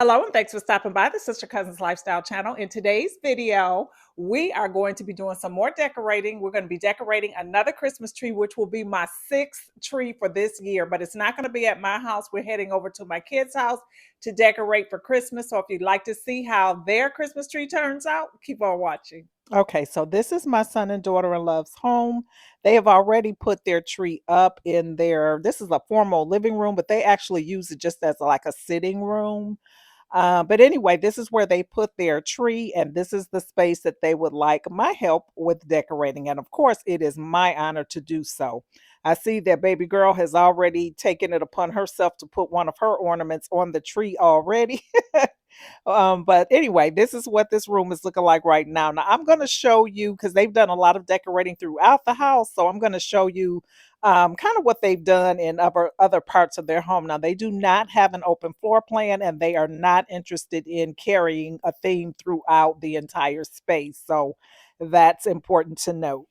Hello, and thanks for stopping by the Sister Cousins Lifestyle channel. In today's video, we are going to be doing some more decorating. We're going to be decorating another Christmas tree, which will be my sixth tree for this year, but it's not going to be at my house. We're heading over to my kids' house to decorate for Christmas. So if you'd like to see how their Christmas tree turns out, keep on watching. Okay, so this is my son and daughter-in-law's home. They have already put their tree up in their, this is a formal living room, but they actually use it just as like a sitting room. But anyway, this is where they put their tree, and this is the space that they would like my help with decorating. And of course, it is my honor to do so. I see that baby girl has already taken it upon herself to put one of her ornaments on the tree already. But anyway, this is what this room is looking like right now. Now, I'm going to show you because they've done a lot of decorating throughout the house. So I'm going to show you kind of what they've done in other parts of their home. Now, they do not have an open floor plan and they are not interested in carrying a theme throughout the entire space. So that's important to note.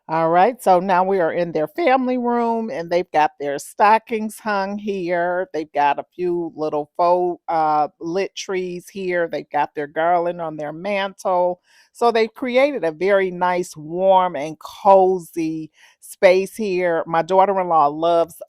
All right, so now we are in their family room and they've got their stockings hung here. They've got a few little faux lit trees here. They've got their garland on their mantle. So they've created a very nice, warm, and cozy space here. My daughter in law loves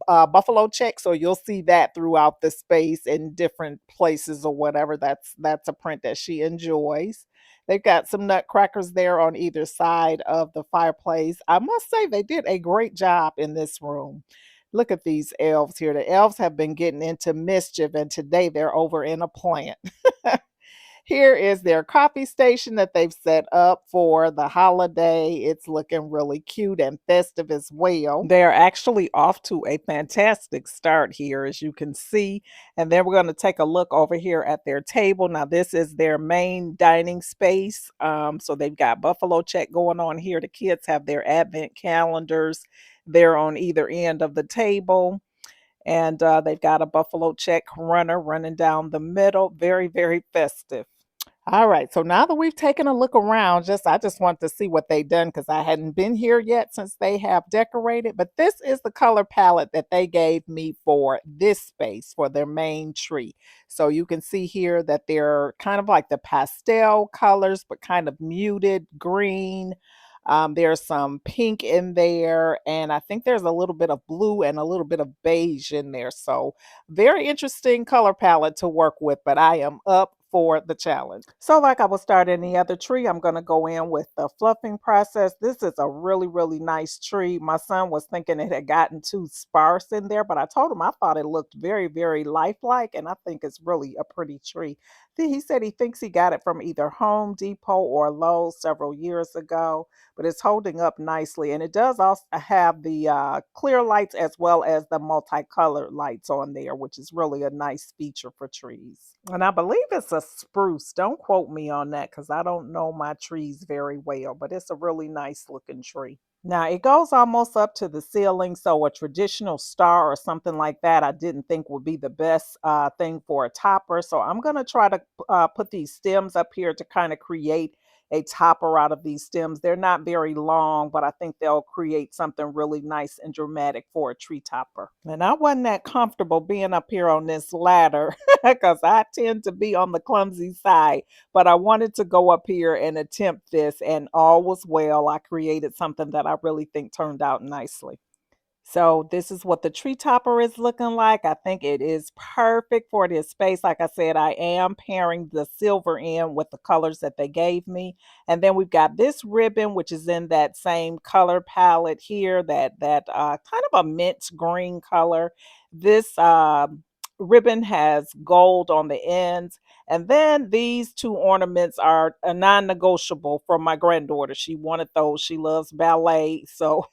buffalo check, so you'll see that throughout the space in different places or whatever. That's a print that she enjoys. They've got some nutcrackers there on either side of the fireplace. I must say they did a great job in this room. Look at these elves here. The elves have been getting into mischief, and today they're over in a plant. Here is their coffee station that they've set up for the holiday. It's looking really cute and festive as well. They're actually off to a fantastic start here, as you can see. And then we're going to take a look over here at their table. Now, this is their main dining space. So they've got buffalo check going on here. The kids have their advent calendars. They're on either end of the table, and they've got a buffalo check runner running down the middle. Very, very festive. All right, so now that we've taken a look around, I just want to see what they've done because I hadn't been here yet since they have decorated. But this is the color palette that they gave me for this space for their main tree. So you can see here that they're kind of like the pastel colors, but kind of muted green. There's some pink in there, and I think there's a little bit of blue and a little bit of beige in there. So very interesting color palette to work with, but I am up for the challenge. So like I will start any other tree, I'm going to go in with the fluffing process. This is a really, really nice tree. My son was thinking it had gotten too sparse in there, but I told him I thought it looked very, very lifelike, and I think it's really a pretty tree. He said he thinks he got it from either Home Depot or Lowe's several years ago, but it's holding up nicely. And it does also have the clear lights as well as the multicolored lights on there, which is really a nice feature for trees. And I believe it's a spruce. Don't quote me on that because I don't know my trees very well, but it's a really nice looking tree. Now it goes almost up to the ceiling, so a traditional star or something like that I didn't think would be the best thing for a topper. So I'm going to try to put these stems up here to kind of create a topper out of these stems. They're not very long, but I think they'll create something really nice and dramatic for a tree topper. And I wasn't that comfortable being up here on this ladder because I tend to be on the clumsy side, but I wanted to go up here and attempt this, and all was well. I created something that I really think turned out nicely. So this is what the tree topper is looking like. I think it is perfect for this space. Like I said, I am pairing the silver in with the colors that they gave me. And then we've got this ribbon, which is in that same color palette here, that kind of a mint green color. This ribbon has gold on the ends. And then these two ornaments are a non-negotiable from my granddaughter. She wanted those. She loves ballet. So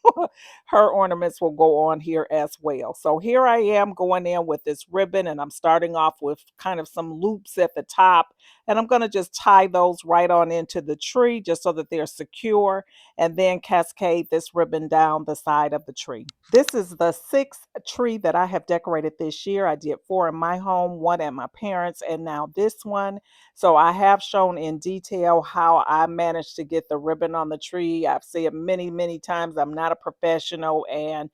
her ornaments will go on here as well. So here I am going in with this ribbon, and I'm starting off with kind of some loops at the top, and I'm going to just tie those right on into the tree just so that they're secure, and then cascade this ribbon down the side of the tree. This is the sixth tree that I have decorated this year. I did four in my home, one at my parents', and now this one. So I have shown in detail how I managed to get the ribbon on the tree. I've said many, many times I'm not a professional, and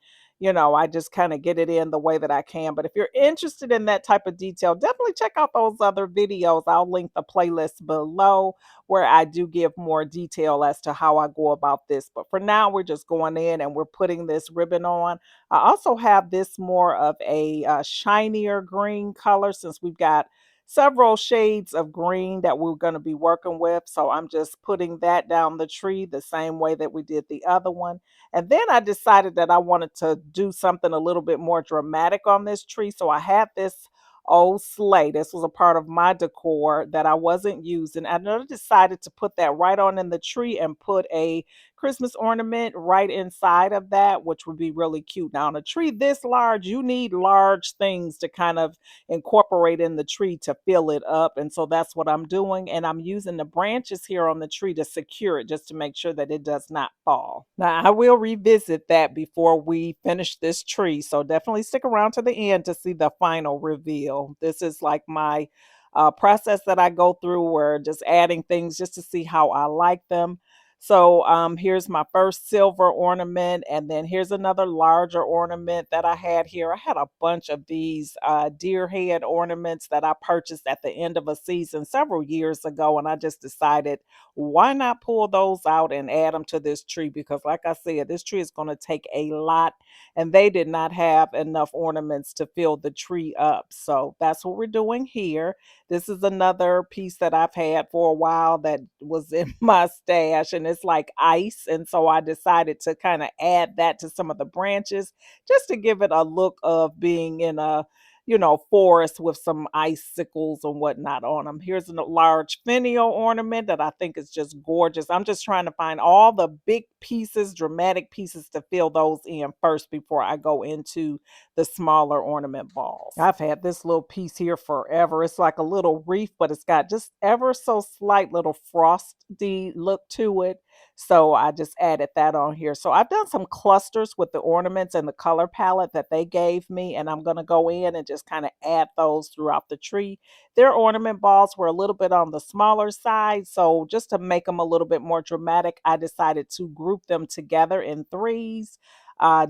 I just kind of get it in the way that I can. But if you're interested in that type of detail, definitely check out those other videos. I'll link the playlist below where I do give more detail as to how I go about this. But for now, we're just going in and we're putting this ribbon on. I also have this more of a shinier green color since we've got several shades of green that we're going to be working with. So I'm just putting that down the tree the same way that we did the other one. And then I decided that I wanted to do something a little bit more dramatic on this tree. So I had this old sleigh. This was a part of my decor that I wasn't using. And I decided to put that right on in the tree and put a Christmas ornament right inside of that, which would be really cute. Now, on a tree this large, you need large things to kind of incorporate in the tree to fill it up. And so that's what I'm doing. And I'm using the branches here on the tree to secure it just to make sure that it does not fall. Now, I will revisit that before we finish this tree. So definitely stick around to the end to see the final reveal. This is like my process that I go through where just adding things just to see how I like them. So here's my first silver ornament, and then here's another larger ornament that I had here. I had a bunch of these deer head ornaments that I purchased at the end of a season several years ago, and I just decided why not pull those out and add them to this tree because, like I said, this tree is going to take a lot, and they did not have enough ornaments to fill the tree up. So that's what we're doing here. This is another piece that I've had for a while that was in my stash, and it's like ice. And so I decided to kind of add that to some of the branches just to give it a look of being in a forest with some icicles and whatnot on them. Here's a large finial ornament that I think is just gorgeous. I'm just trying to find all the big pieces, dramatic pieces to fill those in first before I go into the smaller ornament balls. I've had this little piece here forever. It's like a little wreath, but it's got just ever so slight little frosty look to it. So I just added that on here. So I've done some clusters with the ornaments and the color palette that they gave me, and I'm going to go in and just kind of add those throughout the tree. Their ornament balls were a little bit on the smaller side, so just to make them a little bit more dramatic, I decided to group them together in threes.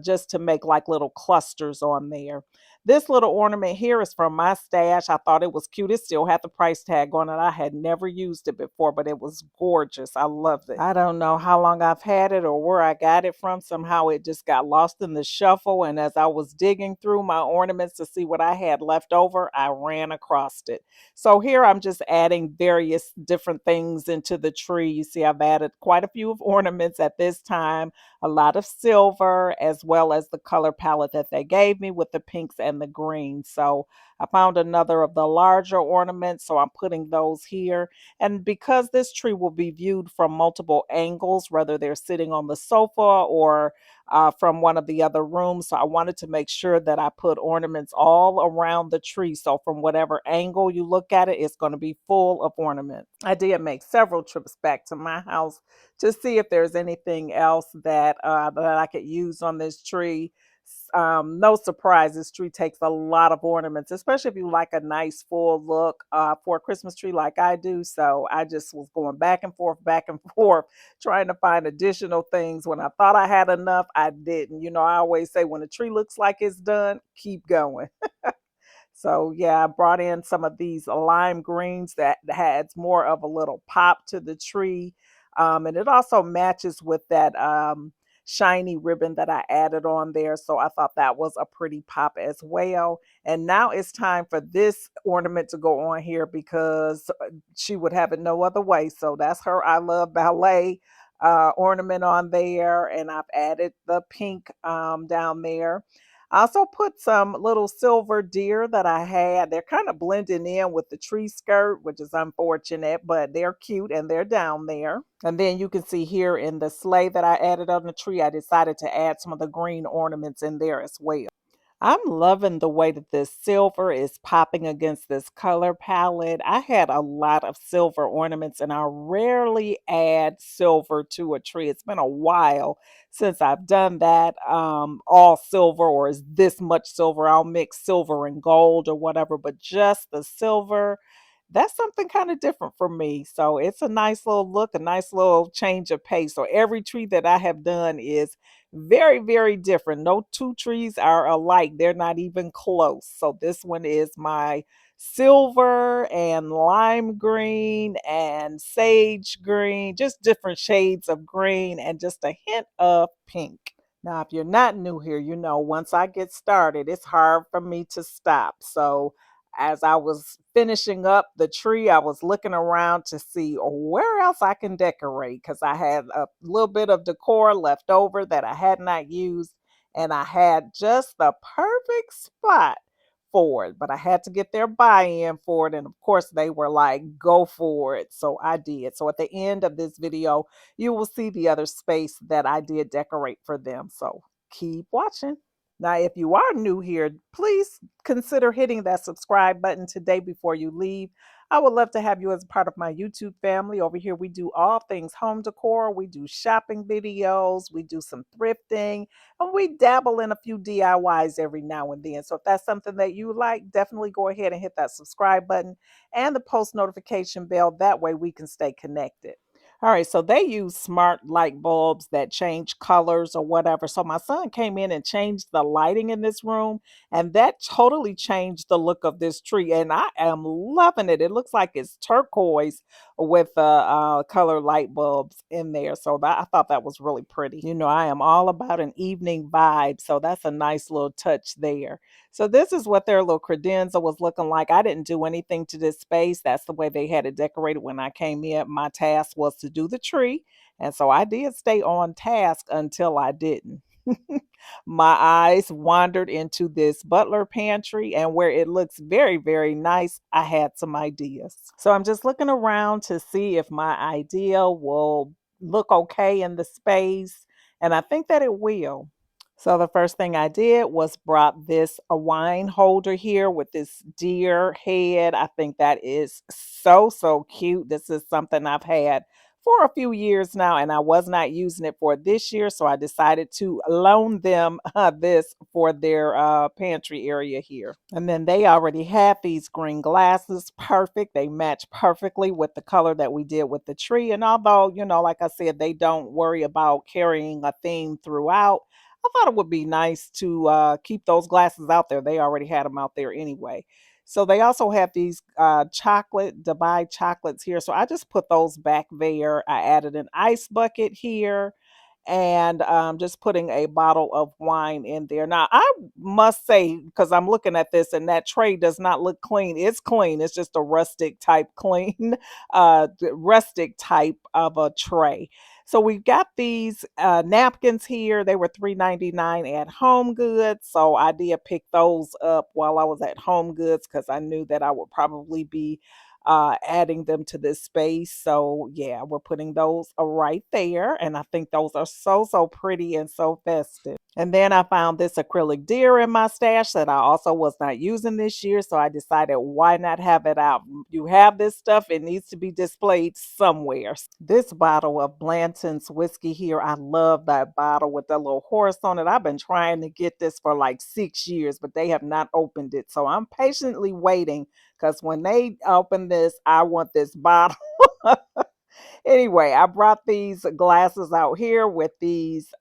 Just to make like little clusters on there. This little ornament here is from my stash. I thought it was cute. It still had the price tag on it. I had never used it before, but it was gorgeous. I loved it. I don't know how long I've had it or where I got it from. Somehow it just got lost in the shuffle. And as I was digging through my ornaments to see what I had left over, I ran across it. So here I'm just adding various different things into the tree. You see, I've added quite a few of ornaments at this time, a lot of silver, as well as the color palette that they gave me with the pinks and the greens. So I found another of the larger ornaments, so I'm putting those here. And because this tree will be viewed from multiple angles, whether they're sitting on the sofa or from one of the other rooms, so I wanted to make sure that I put ornaments all around the tree. So from whatever angle you look at it, it's going to be full of ornaments. I did make several trips back to my house to see if there's anything else that I could use on this tree. No surprise, this tree takes a lot of ornaments, especially if you like a nice full look for a Christmas tree like I do. So I just was going back and forth, trying to find additional things. When I thought I had enough, I didn't. I always say when a tree looks like it's done, keep going. So yeah, I brought in some of these lime greens that adds more of a little pop to the tree. And it also matches with that shiny ribbon that I added on there. So I thought that was a pretty pop as well. And now it's time for this ornament to go on here because she would have it no other way. So that's her I Love Ballet ornament on there. And I've added the pink down there. I also put some little silver deer that I had. They're kind of blending in with the tree skirt, which is unfortunate, but they're cute and they're down there. And then you can see here in the sleigh that I added on the tree, I decided to add some of the green ornaments in there as well. I'm loving the way that this silver is popping against this color palette. I had a lot of silver ornaments and I rarely add silver to a tree. It's been a while since I've done that. All silver or is this much silver. I'll mix silver and gold or whatever, but just the silver. that's something kind of different for me. So it's a nice little look, a nice little change of pace. So every tree that I have done is very, very different. No two trees are alike. They're not even close. So this one is my silver and lime green and sage green, just different shades of green and just a hint of pink. Now, if you're not new here, you know, once I get started, it's hard for me to stop. So, as I was finishing up the tree, I was looking around to see where else I can decorate because I had a little bit of decor left over that I had not used, and I had just the perfect spot for it. But I had to get their buy in for it. And of course, they were like, go for it. So I did. So at the end of this video, you will see the other space that I did decorate for them. So keep watching. Now, if you are new here, please consider hitting that subscribe button today before you leave. I would love to have you as a part of my YouTube family. Over here, we do all things home decor. We do shopping videos. We do some thrifting. And we dabble in a few DIYs every now and then. So if that's something that you like, definitely go ahead and hit that subscribe button and the post notification bell. That way we can stay connected. All right, so they use smart light bulbs that change colors or whatever. So my son came in and changed the lighting in this room, and that totally changed the look of this tree. And I am loving it. It looks like it's turquoise with color light bulbs in there. So I thought that was really pretty. You know, I am all about an evening vibe, so that's a nice little touch there. So this is what their little credenza was looking like. I didn't do anything to this space. That's the way they had it decorated when I came in. My task was to do the tree. And so I did stay on task until I didn't. My eyes wandered into this butler pantry, and where it looks very, very nice, I had some ideas. So I'm just looking around to see if my idea will look okay in the space. And I think that it will. So the first thing I did was brought this a wine holder here with this deer head. I think that is so cute. This is something I've had for a few years now, and I was not using it for this year, so I decided to loan them this for their pantry area here. And then they already had these green glasses, perfect. They match perfectly with the color that we did with the tree. And although, you know, like I said, they don't worry about carrying a theme throughout, I thought it would be nice to keep those glasses out there. They already had them out there anyway. So they also have these chocolate, Dubai chocolates here. So I just put those back there. I added an ice bucket here and just putting a bottle of wine in there. Now, I must say, because I'm looking at this and that tray does not look clean. It's clean. It's just a rustic type clean, rustic type of a tray. So we've got these napkins here. They were $3.99 at Home Goods. So I did pick those up while I was at Home Goods because I knew that I would probably be adding them to this space. So yeah, we're putting those right there. And I think those are so pretty and so festive. And then I found this acrylic deer in my stash that I also was not using this year. So I decided, why not have it out? You have this stuff, it needs to be displayed somewhere. This bottle of Blanton's whiskey here, I love that bottle with that little horse on it. I've been trying to get this for like 6 years, but they have not opened it. So I'm patiently waiting because when they open this, I want this bottle. Anyway, I brought these glasses out here with these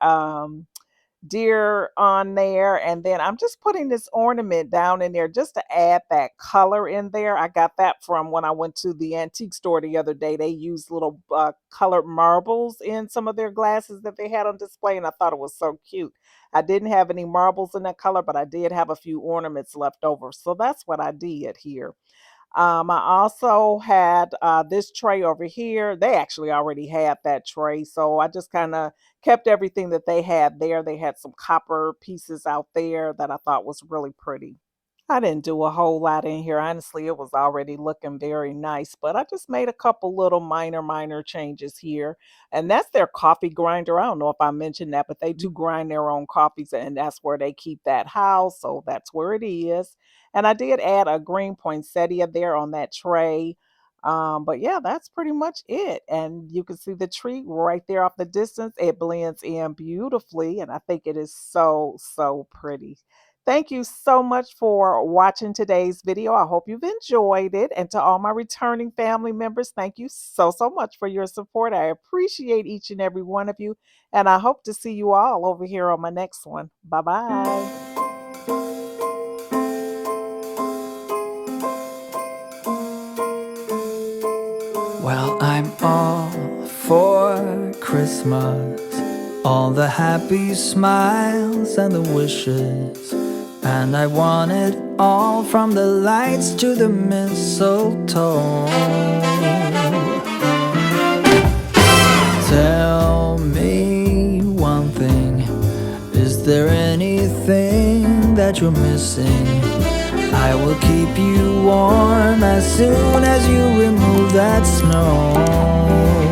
deer on there, and then I'm just putting this ornament down in there just to add that color in there. I got that from when I went to the antique store the other day. They used little colored marbles in some of their glasses that they had on display, and I thought it was so cute. I didn't have any marbles in that color, but I did have a few ornaments left over, so that's what I did here. I also had this tray over here. They actually already had that tray, so I just kind of kept everything that they had there. They had some copper pieces out there that I thought was really pretty. I didn't do a whole lot in here. Honestly, it was already looking very nice, but I just made a couple little minor changes here. And that's their coffee grinder. I don't know if I mentioned that, but they do grind their own coffees, and that's where they keep that house. So that's where it is. And I did add a green poinsettia there on that tray. But yeah, that's pretty much it. And you can see the tree right there off the distance. It blends in beautifully, and I think it is so pretty. Thank you so much for watching today's video. I hope you've enjoyed it. And to all my returning family members, thank you so, so much for your support. I appreciate each and every one of you. And I hope to see you all over here on my next one. Bye bye. Well, I'm all for Christmas, all the happy smiles and the wishes, and I want it all, from the lights to the mistletoe. Tell me one thing, is there anything that you're missing? I will keep you warm as soon as you remove that snow.